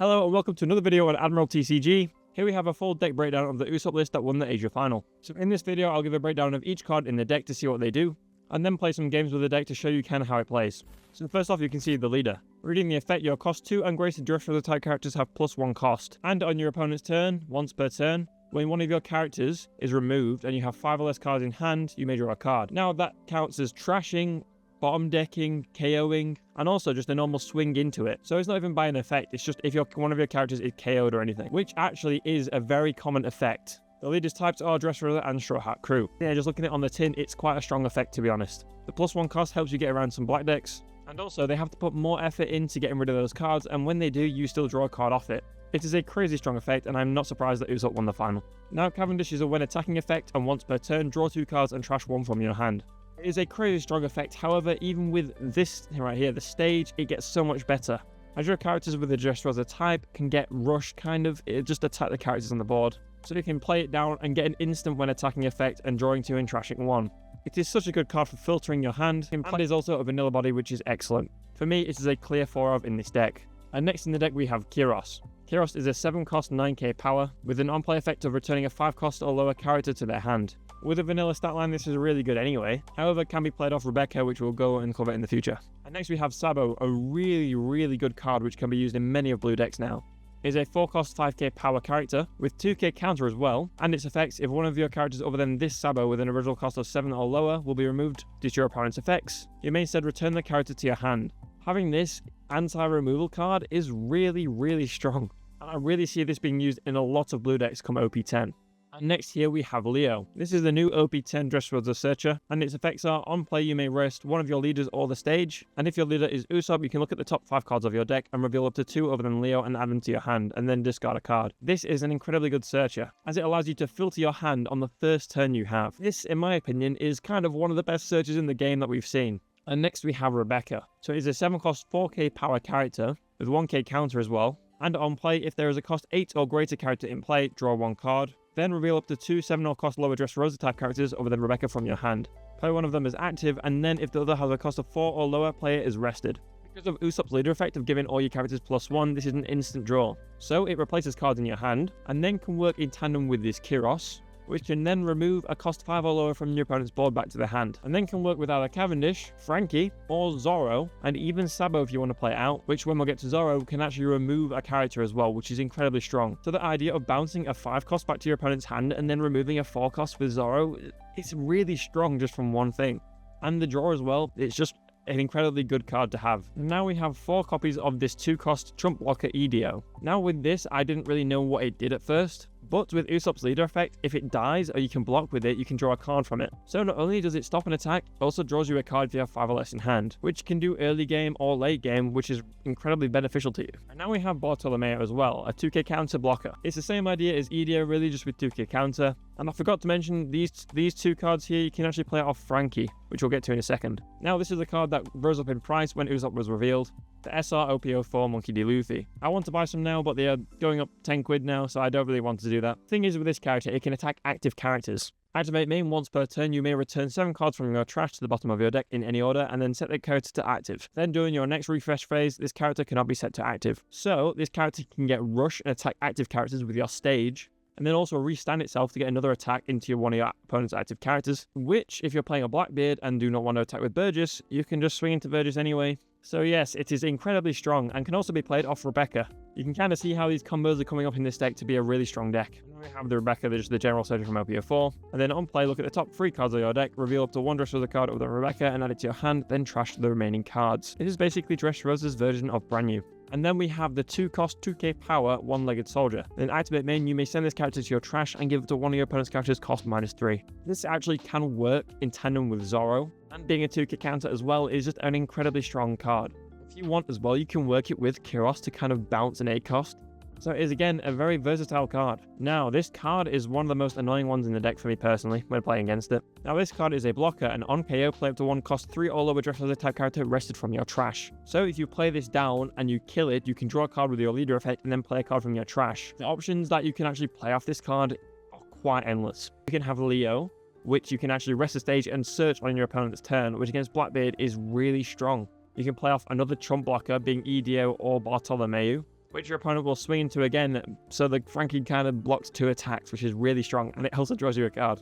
Hello and welcome to another video on Admiral TCG. Here we have a full deck breakdown of the Usopp list that won the Asia final. So in this video I'll give a breakdown of each card in the deck to see what they do, and then play some games with the deck to show you how it plays. So first off, you can see the leader. Reading the effect, your cost 2 and greater Dress Rosa type characters have +1 cost. And on your opponent's turn, once per turn, when one of your characters is removed and you have 5 or less cards in hand, you may draw a card. Now that counts as trashing, bottom decking, KOing, and also just a normal swing into it. So it's not even by an effect, it's just if one of your characters is KO'd or anything, which actually is a very common effect. The leader's types are Dress Rosa and Straw Hat Crew. Yeah, just looking at it on the tin, it's quite a strong effect to be honest. The +1 cost helps you get around some black decks, and also they have to put more effort into getting rid of those cards, and when they do, you still draw a card off it. It is a crazy strong effect, and I'm not surprised that Usopp won the final. Now Cavendish is a when attacking effect, and once per turn, draw 2 cards and trash 1 from your hand. It is a crazy strong effect, however, even with this right here, the stage, it gets so much better. As your characters with the Dress Rosa type can get rushed it just attack the characters on the board. So you can play it down and get an instant when attacking effect and drawing 2 and trashing 1. It is such a good card for filtering your hand, and is also a vanilla body, which is excellent. For me, it is a clear 4 of in this deck. And next in the deck we have Kyros. Kyros is a 7 cost 9k power, with an on-play effect of returning a 5 cost or lower character to their hand. With a vanilla stat line, this is really good anyway, however it can be played off Rebecca, which we'll go and cover in the future. And next we have Sabo, a really good card which can be used in many of blue decks now. It is a 4 cost 5k power character, with 2k counter as well, and its effects, if one of your characters other than this Sabo with an original cost of 7 or lower will be removed due to your opponent's effects, you may instead return the character to your hand. Having this anti-removal card is really strong, and I really see this being used in a lot of blue decks come OP10. And next here we have Leo. This is the new OP10 Dress Rosa Searcher, and its effects are, on play you may rest one of your leaders or the stage, and if your leader is Usopp, you can look at the top 5 cards of your deck and reveal up to 2 other than Leo and add them to your hand, and then discard a card. This is an incredibly good searcher, as it allows you to filter your hand on the first turn you have. This, in my opinion, is kind of one of the best searches in the game that we've seen. And next we have Rebecca. So it is a 7 cost 4k power character, with 1k counter as well, and on play, if there is a cost 8 or greater character in play, draw 1 card. Then reveal up to 2 7 or cost lower Dress Rosa type characters other than Rebecca from your hand. Play one of them as active, and then if the other has a cost of 4 or lower, player is rested. Because of Usopp's leader effect of giving all your characters +1, this is an instant draw. So it replaces cards in your hand, and then can work in tandem with this Kyros, which can then remove a cost 5 or lower from your opponent's board back to their hand, and then can work with either Cavendish, Frankie, or Zoro, and even Sabo if you want to play it out, which when we'll get to Zoro can actually remove a character as well, which is incredibly strong. So the idea of bouncing a 5 cost back to your opponent's hand and then removing a 4 cost with Zoro, it's really strong just from one thing. And the draw as well, it's just an incredibly good card to have. Now we have 4 copies of this 2 cost Trump Blocker EDO. Now with this, I didn't really know what it did at first, but with Usopp's leader effect, if it dies or you can block with it, you can draw a card from it. So not only does it stop an attack, it also draws you a card if you have 5 or less in hand, which can do early game or late game, which is incredibly beneficial to you. And now we have Bartolomeo as well, a 2k counter blocker. It's the same idea as EDO really, just with 2k counter. And I forgot to mention these 2 cards here, you can actually play off Frankie, which we'll get to in a second. Now this is a card that rose up in price when Usopp was revealed. The SR OP04 Monkey D. Luffy. I want to buy some now, but they are going up 10 quid now, so I don't really want to do that. Thing is with this character, it can attack active characters. Activate main once per turn, you may return 7 cards from your trash to the bottom of your deck in any order, and then set the character to active. Then during your next refresh phase, this character cannot be set to active. So this character can get rush and attack active characters with your stage, and then also restand itself to get another attack into one of your opponent's active characters, which, if you're playing a Blackbeard and do not want to attack with Burgess, you can just swing into Burgess anyway. So yes, it is incredibly strong and can also be played off Rebecca. You can kind of see how these combos are coming up in this deck to be a really strong deck. And then we have the Rebecca, there's the general searcher from OP04, and then on play, look at the top 3 cards of your deck, reveal up to 1 Dress Rosa card of the Rebecca and add it to your hand, then trash the remaining cards. It is basically Dress Rosa's version of Brand New. And then we have the 2 cost 2k power one-legged soldier. Then activate main, you may send this character to your trash and give it to one of your opponent's characters cost -3. This actually can work in tandem with Zoro, and being a 2k counter as well is just an incredibly strong card. If you want as well, you can work it with Kyros to kind of bounce an 8 cost. So it is again a very versatile card. Now this card is one of the most annoying ones in the deck for me personally when playing against it. Now this card is a blocker, and on KO play up to 1 cost 3 or lower Dress Rosa type character rested from your trash. So if you play this down and you kill it, you can draw a card with your leader effect and then play a card from your trash. The options that you can actually play off this card are quite endless. You can have Leo, which you can actually rest the stage and search on your opponent's turn, which against Blackbeard is really strong. You can play off another Trump blocker being EDO or Bartolomeo, which your opponent will swing into again, so the Frankie kind of blocks 2 attacks, which is really strong, and it also draws you a card.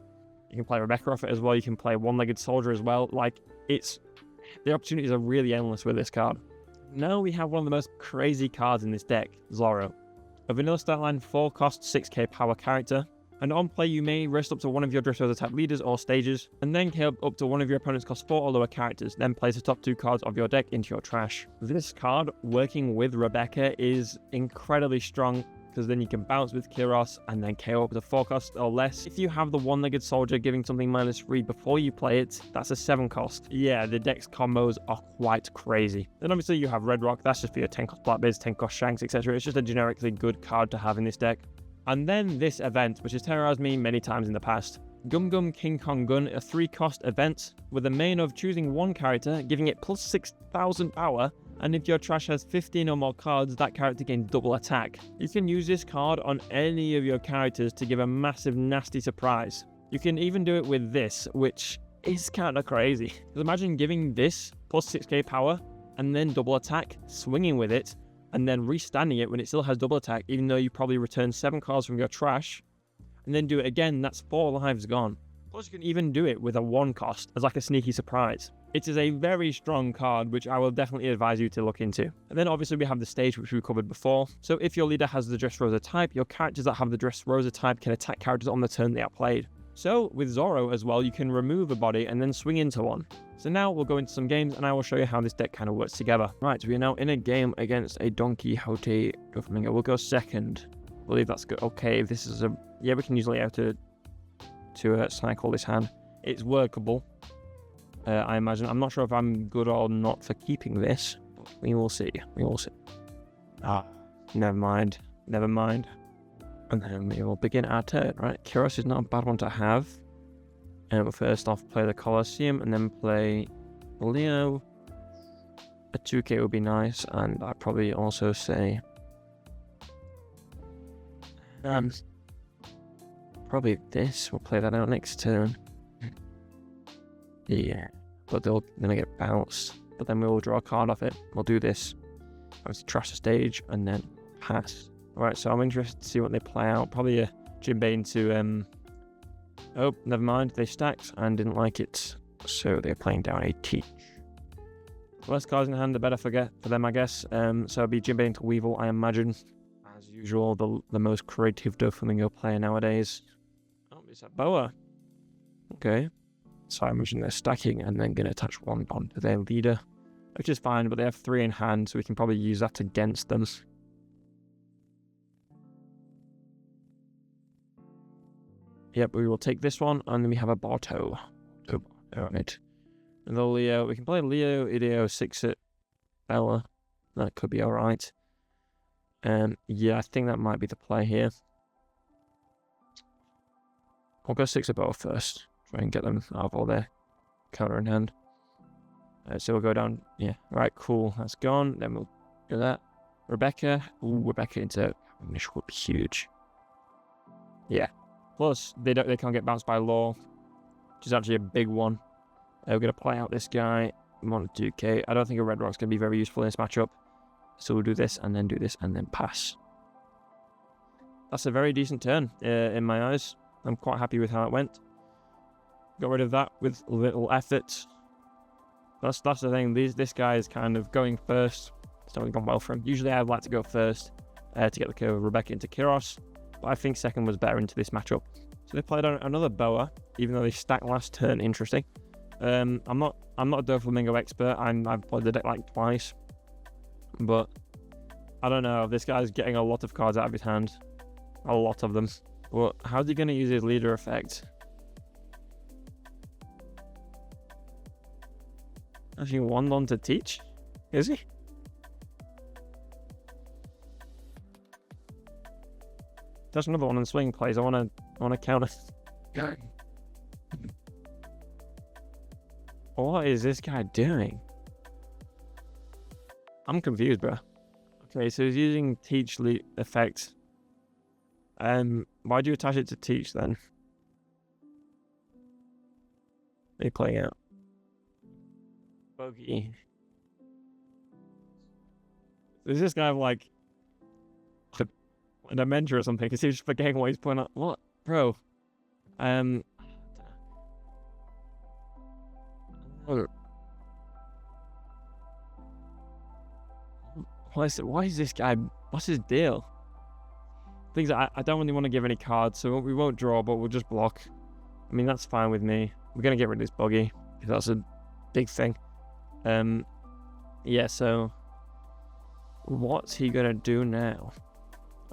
You can play Rebecca off it as well, you can play One-Legged Soldier as well. Like, the opportunities are really endless with this card. Now we have one of the most crazy cards in this deck, Zoro. A vanilla stat line 4 cost 6k power character, and on play you may rest up to one of your Dressrosa type leaders or stages, and then KO up to one of your opponent's cost 4 or lower characters, then place the top 2 cards of your deck into your trash. This card, working with Rebecca, is incredibly strong, because then you can bounce with Kiros and then KO up to 4 cost or less. If you have the One-Legged Soldier giving something -3 before you play it, that's a 7 cost. Yeah, the deck's combos are quite crazy. Then obviously you have Red Rock, that's just for your 10 cost Blackbeards, 10 cost Shanks, etc. It's just a generically good card to have in this deck. And then this event, which has terrorized me many times in the past. Gum Gum King Kong Gun, a 3 cost event, with the main of choosing one character, giving it plus 6,000 power, and if your trash has 15 or more cards, that character gains double attack. You can use this card on any of your characters to give a massive nasty surprise. You can even do it with this, which is kind of crazy. Because imagine giving this plus 6k power, and then double attack, swinging with it, and then restanding it when it still has double attack, even though you probably return 7 cards from your trash, and then do it again, that's 4 lives gone. Plus you can even do it with a 1 cost as like a sneaky surprise. It is a very strong card, which I will definitely advise you to look into. And then obviously we have the stage, which we covered before. So if your leader has the Dressrosa type, your characters that have the Dressrosa type can attack characters on the turn they are played. So with Zoro as well, you can remove a body and then swing into one. So now we'll go into some games and I will show you how this deck kind of works together. Right, we are now in a game against a Don Quixote Doflamingo. We'll go second. I believe that's good. Okay, this is a... Yeah, we can use layout to cycle this hand. It's workable. I imagine. I'm not sure if I'm good or not for keeping this, but we will see. We will see. Ah, never mind. Never mind. And then we will begin our turn, right? Kiros is not a bad one to have. And we'll first off play the Colosseum and then play Leo. A 2k would be nice, and I'd probably also say probably this. We'll play that out next turn. Yeah, but they're gonna get bounced. But then we'll draw a card off it. We'll do this. Obviously trash the stage and then pass. Alright, so I'm interested to see what they play out. Probably a Jinbei into oh, never mind. They stacked and didn't like it. So they're playing down a Teach. The less cards in hand, the better for them, I guess. So it'll be Jinbei into Weevil, I imagine. As usual, the most creative Doflamingo player nowadays. Oh, is that Boa? Okay. So I imagine they're stacking and then going to attach 1 onto their leader, which is fine, but they have 3 in hand, so we can probably use that against them. Yep, we will take this one, and then we have a Barto. Alright. And the Leo, we can play Leo, Ideo, 6-it, Bella. That could be alright. Yeah, I think that might be the play here. I'll go 6-it Boa first. Try and get them out of all their counter in hand. So we'll go down. Yeah, right, cool. That's gone. Then we'll do that. Rebecca. Ooh, Rebecca into Omnish would be huge. Yeah. Plus, they can't get bounced by law, which is actually a big one. We're going to play out this guy. I'm on 2k. I don't think a Red Rock's going to be very useful in this matchup. So we'll do this and then pass. That's a very decent turn in my eyes. I'm quite happy with how it went. Got rid of that with little effort. That's the thing. This guy is kind of going first. It's not really gone well for him. Usually I'd like to go first to get the kill with Rebecca into Kiros, but I think second was better into this matchup. So they played on another Boa, even though they stacked last turn. Interesting. I'm not a Doflamingo expert. I've played the deck like twice, but I don't know. This guy's getting a lot of cards out of his hand, a lot of them. But how's he going to use his leader effect? Actually, 1 on to Teach? Is he? There's another one in swing plays. I want to counter. What is this guy doing? I'm confused, bro. Okay, so he's using Teach effect. Why do you attach it to Teach then? What are you playing out? Bogey. Does this guy have like a dementia or something, because he's just forgetting what he's putting up. What? Bro. Why is this guy, what's his deal? Things I don't really want to give any cards, so we won't draw, but we'll just block. I mean, that's fine with me. We're going to get rid of this buggy, because that's a big thing. Yeah, so what's he going to do now?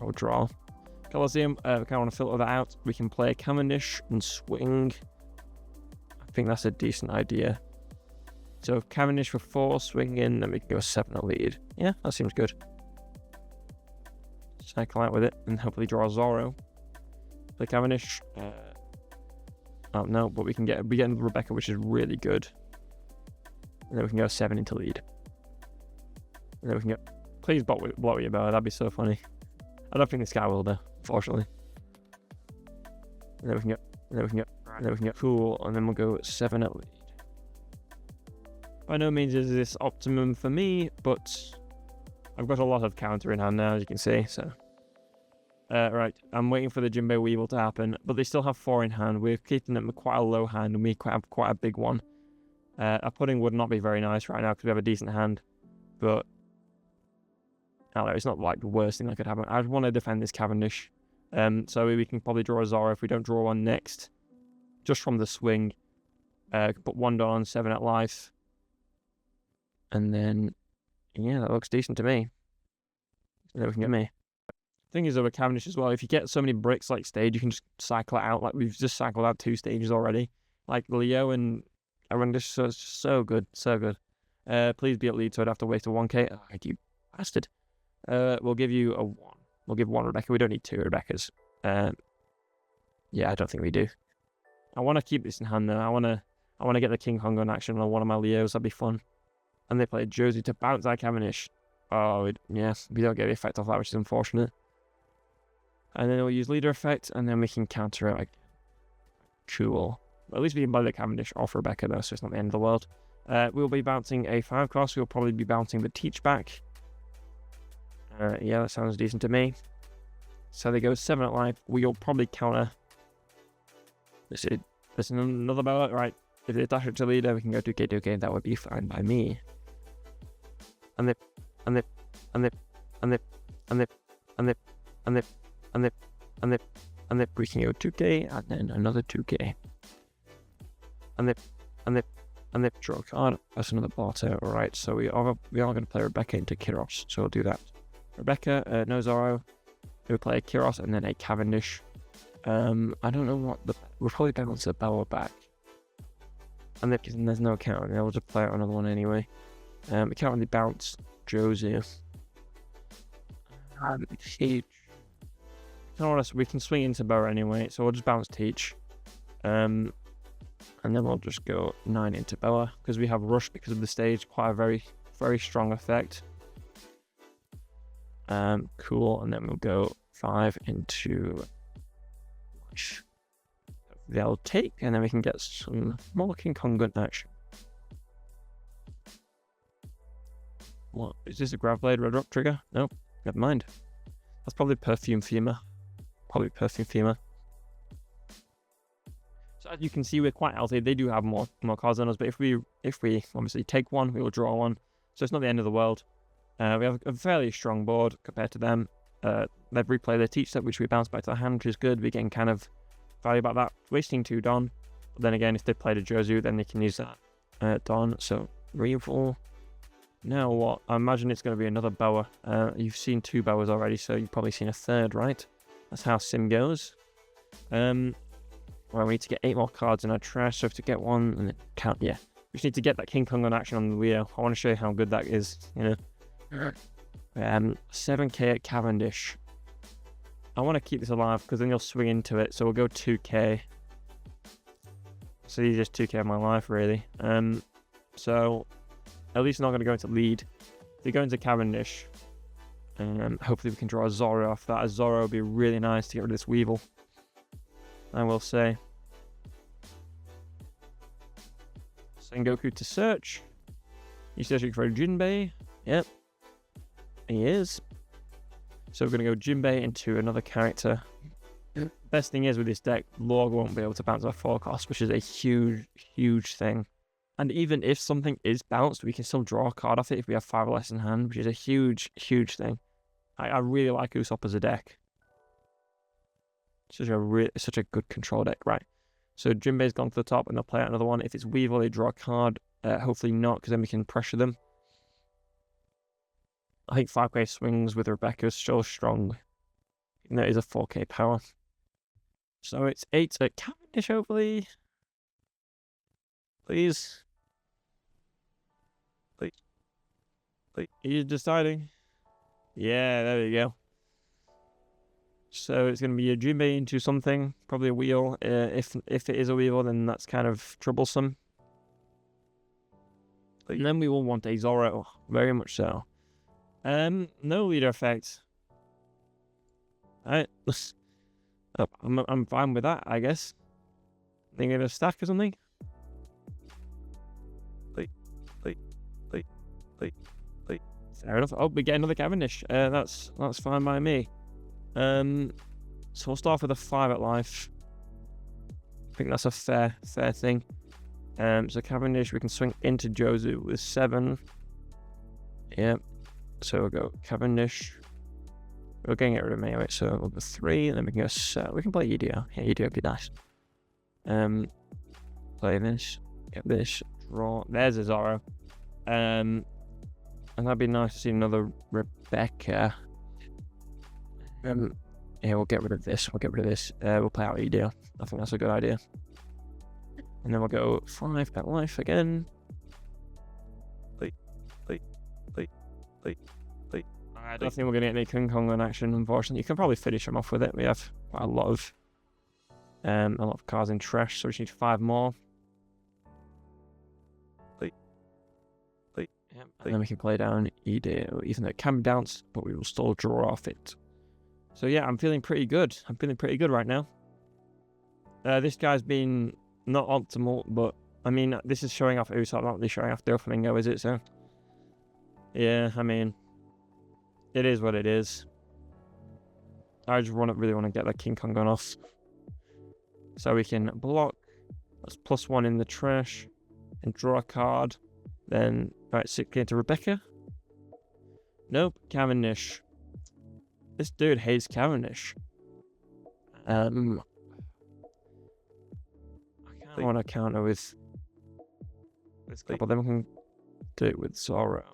I'll draw. Colosseum, we kind of want to filter that out. We can play Cavendish and swing. I think that's a decent idea. So Cavendish for 4, swing in, then we can go 7 at lead. Yeah, that seems good. Cycle out with it and hopefully draw Zorro. Play Cavendish. Oh no, but we get Rebecca, which is really good. And then we can go 7 into lead. And then we can go. Please block with your bow. That'd be so funny. I don't think this guy will though, unfortunately. And then we can go. And then we can go. And then we can go. Cool. And then we'll go 7 at lead. By no means is this optimum for me, but I've got a lot of counter in hand now, as you can see. So, right, I'm waiting for the Jimbo Weevil to happen, but they still have 4 in hand. We're keeping them quite a low hand, and we have quite a big one. A pudding would not be very nice right now because we have a decent hand, but I don't know, it's not like the worst thing that could happen. I want to defend this Cavendish, so we can probably draw a Zorro if we don't draw one next, just from the swing. Put 1 on, 7 at life. And then, yeah, that looks decent to me. Then we can get me. Thing is, though, with Cavendish as well, if you get so many bricks like stage, you can just cycle it out. Like, we've just cycled out 2 stages already. Like, Leo and Cavendish, so good, so good. Please be at lead so I'd have to waste a 1k. Oh, you bastard. We'll give you a 1. We'll give 1 Rebecca. We don't need 2 Rebeccas. Yeah, I don't think we do. I want to keep this in hand, though. I want to get the King Kong on action on one of my Leos. That'd be fun. And they play Josie to bounce that Cavendish. Oh, yeah, we don't get the effect off that, which is unfortunate. And then we'll use leader effect, and then we can counter it again. Cool. At least we can buy the Cavendish off Rebecca, though, so it's not the end of the world. We'll be bouncing a 5 cost. We'll probably be bouncing the Teach back. Yeah, that sounds decent to me. So they go 7 at life. We'll probably counter. There's another ballot, right? If they dash it to leader, we can go 2k. That would be fine by me. And they we can go 2k and then another 2k. And they draw a card. That's another barter. Alright, so we are going to play Rebecca into Kiros, so we'll do that. Rebecca, no Zorro. We'll play a Kiros and then a Cavendish. I don't know what we'll probably bounce the Bauer back. And there's no count, and we'll just play out another one anyway. We can't really bounce Josie. Teach. We can swing into Boa anyway, so we'll just bounce Teach. And then we'll just go 9 into Boa, because we have Rush because of the stage, quite a very, very strong effect. Cool, and then we'll go 5 into Life. They'll take, and then we can get some more King Kong gun action. What? Is this a Grav Blade Red Rock trigger? Nope, never mind. That's probably Perfume Femur. So as you can see, we're quite healthy. They do have more cards on us, but if we obviously take one, we will draw one. So it's not the end of the world. We have a fairly strong board compared to them. They've replayed their Teach set, which we bounce back to the hand, which is good. We're getting kind of value about that. Wasting 2 Don. But then again, if they played a Jozu, then they can use that Don. So Reval. Now what? I imagine it's going to be another Boa. You've seen 2 Boas already, so you've probably seen a 3rd, right? That's how Sim goes. Well, we need to get 8 more cards in our trash, so to get one and then count. Yeah, we just need to get that King Kong on action on the Leo. I want to show you how good that is. You know, 7k at Cavendish. I want to keep this alive because then you'll swing into it. So we'll go 2k. So these are just 2k of my life, really. So at least not going to go into lead. If they go into Cavendish, hopefully we can draw a Zorro off that. A Zorro would be really nice to get rid of this Weevil, I will say. Sengoku to search. He's searching for a Jinbei. Yep. He is. So we're going to go Jinbei into another character. Best thing is with this deck, Log won't be able to bounce our 4 cost, which is a huge thing. And even if something is bounced, we can still draw a card off it if we have 5 or less in hand, which is a huge thing. I really like Usopp as a deck. Such a good control deck, right? So Jinbei's gone to the top, and they'll play out another one. If it's Weevil, they draw a card. Hopefully not, because then we can pressure them. I think 5k swings with Rebecca is so strong. Even though it is a 4k power. So it's 8 at Cavendish, hopefully. Please. He's deciding. Yeah, there we go. So it's going to be a Jinbei into something, probably a wheel. If it is a wheel, then that's kind of troublesome. And then we will want a Zoro, very much so. No leader effect. Alright, I'm fine with that, I guess. Think of a stack or something. Fair enough. Oh, we get another Cavendish. That's fine by me. So we'll start with a 5 at life. I think that's a fair thing. So Cavendish, we can swing into Jozu with 7. Yep. So we'll go Cavendish. We're going to get rid of him anyway, so we'll go 3, and then we can go we can play EDO. Yeah, EDO would be nice. Play this. Get this. Draw. There's a Zoro. And that'd be nice to see another Rebecca. Yeah, we'll get rid of this. We'll play out EDO. I think that's a good idea. And then we'll go 5 at life again. I don't think we're going to get any King Kong in action, unfortunately. You can probably finish him off with it. We have quite a lot of cards in trash, so we just need 5 more. And then we can play down EDO, even though it can bounce, but we will still draw off it. So yeah, I'm feeling pretty good. Right now. This guy's been not optimal, but I mean, this is showing off Usopp, not really showing off Doflamingo, is it? So yeah, I mean, it is what it is. I just really want to get that King Kong gun off. So we can block. That's +1 in the trash. And draw a card. Then, alright, 6 into Rebecca. Nope, Cavendish. This dude hates Cavendish. I kind of want to counter with this couple. Then we can do it with Zoro.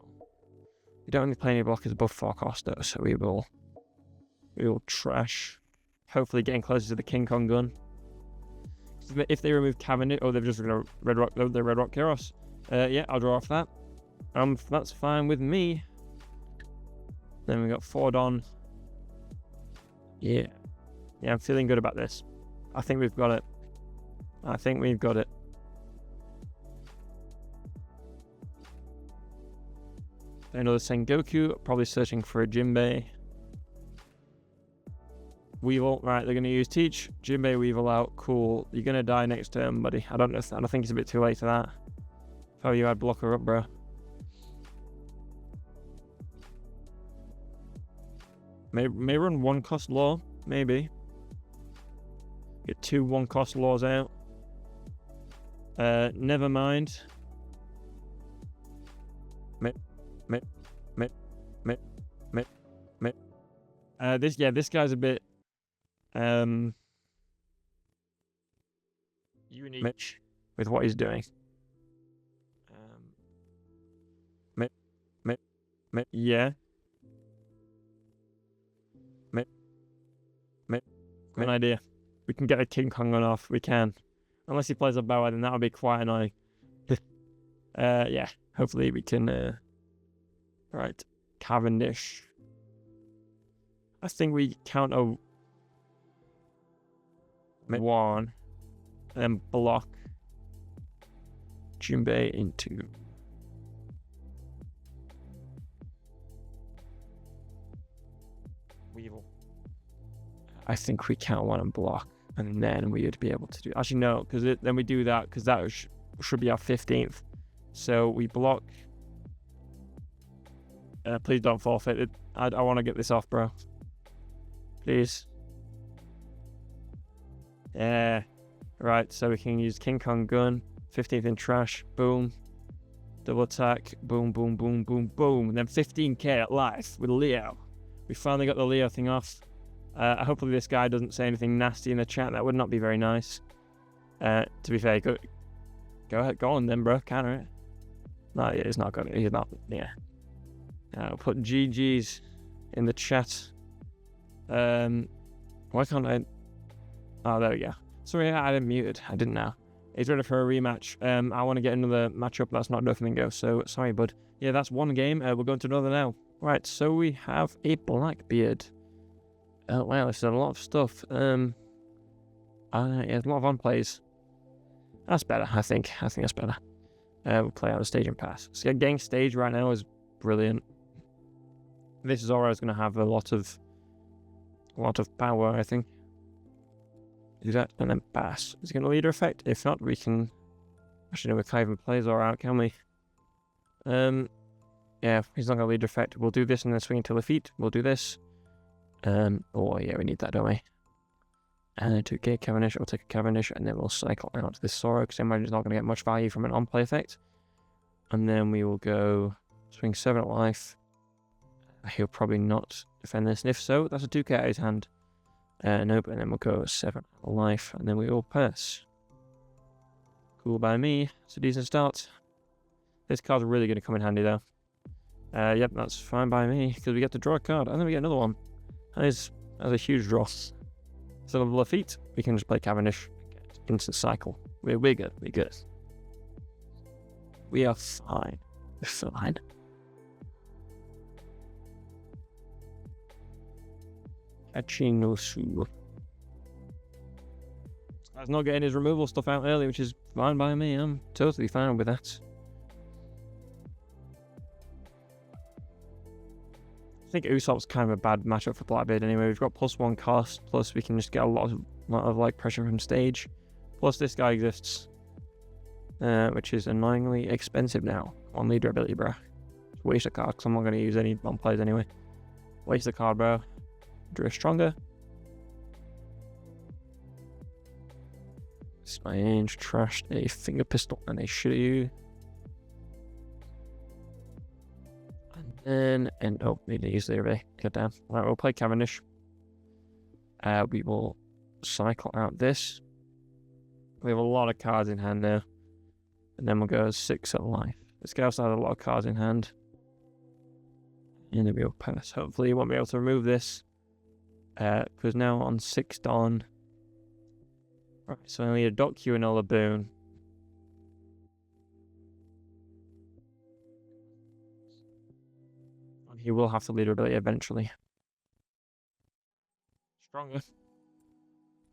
We don't really play any blockers above 4 cost though, so we will trash. Hopefully getting closer to the King Kong gun. If they remove Cavendish, they've just going to Red Rock Keros. Yeah, I'll draw off that. That's fine with me. Then we got 4 Don. Yeah, I'm feeling good about this. I think we've got it. Another Sengoku, probably searching for a Jinbei. Weevil, right, they're going to use Teach. Jinbei, Weevil out, cool. You're going to die next turn, buddy. I don't think it's a bit too late for that. How you had blocker up, bro. May run 1 cost law, maybe. Get 2 1 cost laws out. Never mind. This guy's a bit unique with what he's doing. Yeah. Good idea. We can get a King Kong on off. We can. Unless he plays a Boa, then that would be quite annoying. Yeah. Hopefully we can. Right. Cavendish. I think we count a 1 and then block Jinbei into Weevil. I think we count 1 and block, and then we would be able to do. Actually, no, because then we do that because that should be our 15th. So we block. Please don't forfeit it. I want to get this off, bro. Please. Yeah. Right, so we can use King Kong gun. 15th in trash. Boom. Double attack. Boom, boom, boom, boom, boom. And then 15k at life with Leo. We finally got the Leo thing off. Hopefully this guy doesn't say anything nasty in the chat. That would not be very nice. To be fair, go ahead, go on then, bro. Counter it. No, yeah, he's not gonna. He's not. Yeah. I'll put GG's in the chat. Why can't I? Oh, there we go. Sorry, I had him muted. I didn't know. He's ready for a rematch. I want to get another matchup that's not Doflamingo. So sorry, bud. Yeah, that's one game. We'll go into another now. Right. So we have a Blackbeard. Oh wow, this is a lot of stuff. Yeah, there's a lot of on plays. That's better, I think. I think that's better. We'll play out the staging pass. So getting stage right now is brilliant. This is always going to have a lot of power, I think. Do that and then pass. Is it going to leader effect? If not, we can. Actually, no, we can't even play Zora out, can we? Yeah, he's not going to leader effect. We'll do this and then swing into the feet. We'll do this. Oh yeah, we need that, don't we? And then to get Cavendish, we'll take a Cavendish, and then we'll cycle out to this Sora, because I imagine it's not going to get much value from an on-play effect. And then we will go swing 7 at life. He'll probably not defend this, and if so, that's a 2k out of his hand. Nope, and then we'll go 7 at life, and then we will pass. Cool by me. It's a decent start. This card's really going to come in handy, though. Yep, that's fine by me, because we get to draw a card, and then we get another one. That is a huge draw. So level of feet, we can just play Cavendish. Instant cycle. We're good. We're good. We are fine. We're fine. Kachinosu. That's not getting his removal stuff out early, which is fine by me. I'm totally fine with that. I think Usopp's kind of a bad matchup for Blackbeard anyway. We've got +1 cost, plus we can just get a lot of like pressure from stage. Plus this guy exists, which is annoyingly expensive now. On leader ability, bro. Just waste a card, because I'm not going to use any on plays anyway. Waste the card, bro. Drew stronger. Strange trashed a finger pistol and a Shiryu. And oh, need to use the array. Good down. Right, we'll play Cavendish. We will cycle out this. We have a lot of cards in hand now. And then we'll go 6 at life. This guy also has a lot of cards in hand. And then we'll pass. Hopefully you won't be able to remove this. Because now on 6 Dawn. Right, so I need a Docu and a Laboon. He will have to leader ability eventually. Stronger.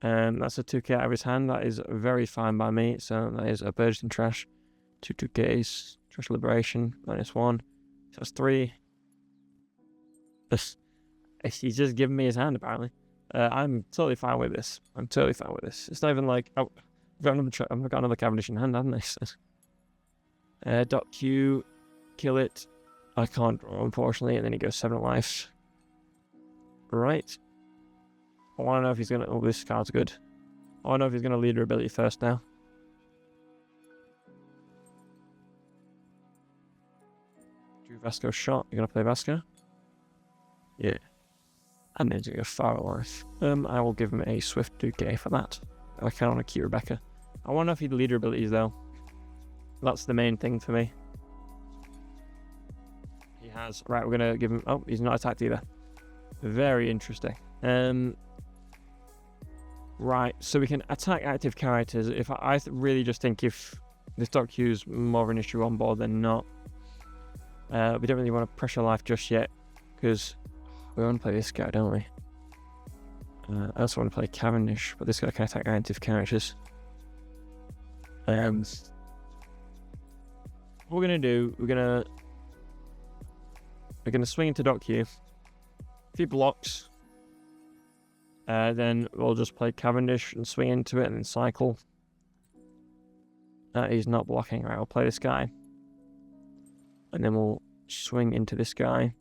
That's a 2k out of his hand. That is very fine by me. So that is a Burgeoning Trash. 2 2ks. Trash Liberation. -1. So that's 3. He's just giving me his hand, apparently. I'm totally fine with this. I'm totally fine with this. It's not even like... Oh, I've got another Cavendish in hand, haven't I? Dot Q. Kill it. I can't draw, unfortunately, and then he goes 7 at life. Right. I want to know if he's going to... Oh, this card's good. I want to know if he's going to leader ability first now. Drew Vasco shot. You're going to play Vasco? Yeah. And then he's going to go far at life. I will give him a Swift 2k for that. I kind of want to keep Rebecca. I want to know if he'd leader abilities, though. That's the main thing for me. Has. Right, we're going to give him... Oh, he's not attacked either. Very interesting. Right, so we can attack active characters. If I really just think if this Docu's more of an issue on board than not. We don't really want to pressure life just yet, because we want to play this guy, don't we? I also want to play Cavendish, but this guy can attack active characters. What we're going to do, we're going to swing into Docu. If he blocks, then we'll just play Cavendish and swing into it and then cycle. He's not blocking. Right, I'll play this guy. And then we'll swing into this guy.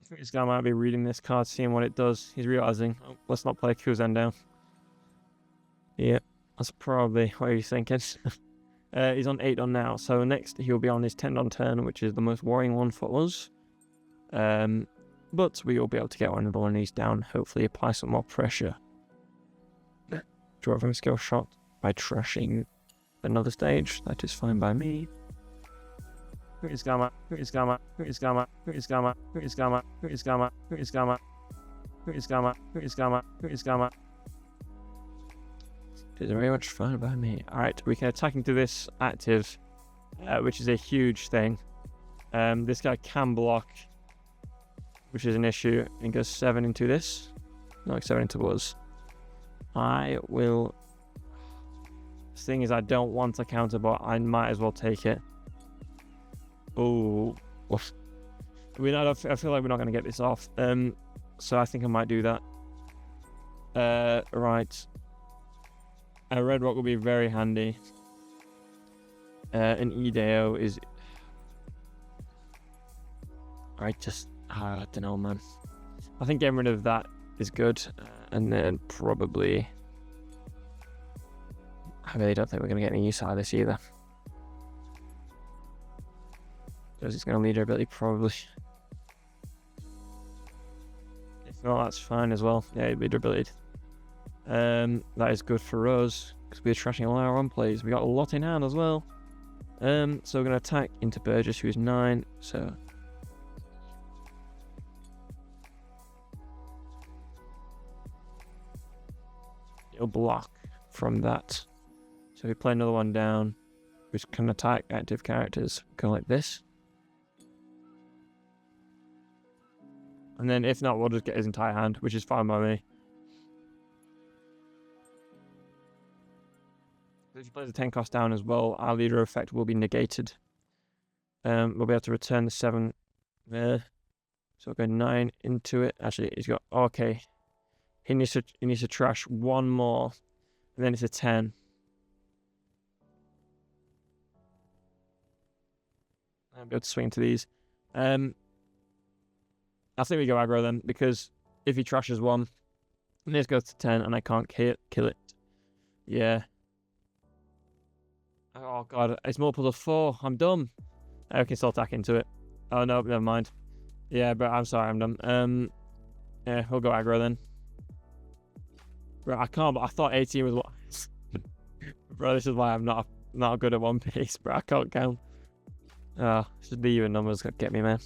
I think this guy might be reading this card, seeing what it does. He's realizing, oh, let's not play Kuzen down. Yeah, that's probably what he's thinking. He's on 8 on now, so next he'll be on his 10 on turn, which is the most worrying one for us. But we will be able to get one of the one of these down, hopefully apply some more pressure. Draw from a skill shot by trashing another stage. That is fine by me. Who is Gamma? Who is Gamma? Who is Gamma? Who is Gamma? Who is Gamma? Who is Gamma? Who is Gamma? Who is Gamma? Who is Gamma? Who is Gamma? It is very much fine by me. Alright, we can attack into this active, which is a huge thing. This guy can block, which is an issue, and goes 7 into this. No, like 7 into us. I will... The thing is, I don't want a counter, but I might as well take it. Oh, I feel like we're not going to get this off. So I think I might do that. Right. A red rock will be very handy. An Ideo is... I don't know, man. I think getting rid of that is good. And then probably... I really don't think we're going to get any use out of this either. Because it's going to lead our ability, probably. If not, that's fine as well. Yeah, lead our ability. That is good for us, because we're trashing all our own plays. We got a lot in hand as well. So we're going to attack into Burgess, who's 9. So... it'll block from that. So if we play another one down, we can attack active characters. Go like this. And then if not, we'll just get his entire hand, which is fine by me. If he plays a 10 cost down as well, our leader effect will be negated. We'll be able to return the 7 there. So we'll go 9 into it. Actually, he's got... okay. He needs to trash 1 more. And then it's a 10. I'll be able to swing to these. I think we go aggro then, because if he trashes 1, and this goes to 10, and I can't kill it. Yeah. Oh god, it's multiple of 4. I'm dumb. I can still attack into it. Oh no, never mind. Yeah, but I'm sorry, I'm dumb. Yeah, we'll go aggro then. Bro, I can't, but I thought 18 was what... Bro, this is why I'm not good at One Piece, bro. I can't count. Oh, just the even numbers get me, man.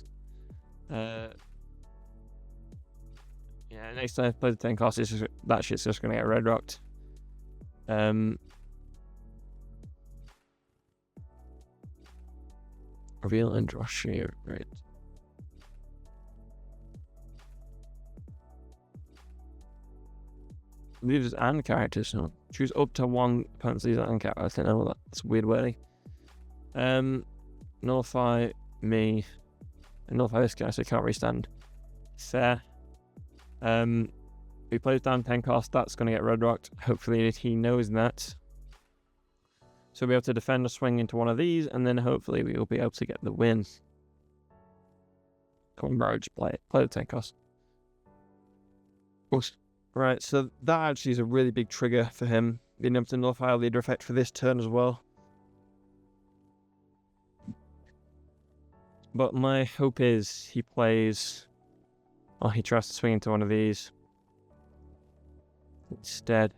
Yeah, next time I play the 10 cost, that shit's just gonna get red rocked. Reveal and draw shear, right. Leaders and characters, no. Choose up to 1 opponent's leader and character. I don't know what that's weird wording. Nullify me. And nullify this guy so he can't restand. Fair. If he plays down 10 cost, that's going to get red rocked. Hopefully he knows that. So we'll be able to defend a swing into one of these, and then hopefully we will be able to get the win. Come on, bro, just play it. Play the 10 cost. Right, so that actually is a really big trigger for him, being able to nullify our leader effect for this turn as well. But my hope is he plays... oh, he tries to swing into one of these instead.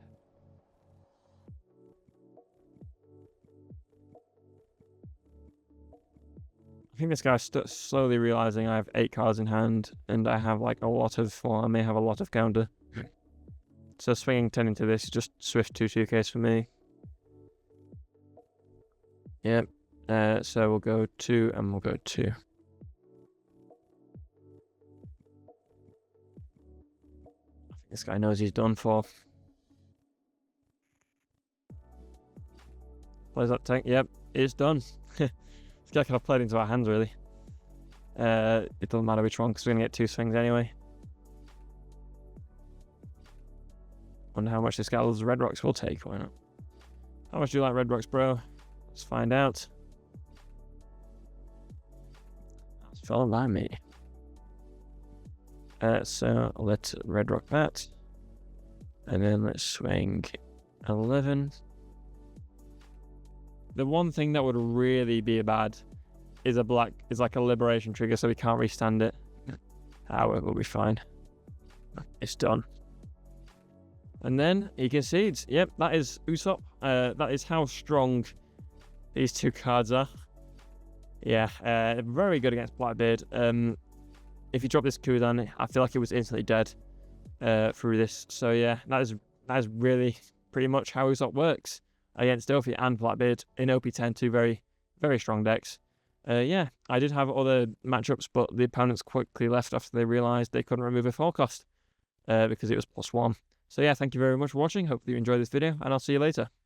I think this guy's slowly realizing I have 8 cards in hand, and I have like a lot of... well, I may have a lot of counter. So swinging 10 into this is just swift 2-2 case for me. Yep. So we'll go 2 and we'll go 2. I think this guy knows he's done for. Plays that tank. Yep, it's done. This guy could have played into our hands, really. It doesn't matter which one, because we're going to get 2 swings anyway. Wonder how much this guy's red rocks will take. Why not? How much do you like red rocks, bro? Let's find out. That's fine by me. So let's red rock that. And then let's swing 11. The one thing that would really be bad is like a liberation trigger, so we can't restand it. We'll be fine. It's done. And then he concedes. Yep, that is Usopp. That is how strong these two cards are. Yeah, very good against Blackbeard. If you drop this cooldown, I feel like it was instantly dead through this. So yeah, that is really pretty much how Usopp works against Dofi and Blackbeard in OP10, two very, very strong decks. Yeah, I did have other matchups, but the opponents quickly left after they realised they couldn't remove a 4 cost because it was +1. So yeah, thank you very much for watching. Hopefully you enjoyed this video, and I'll see you later.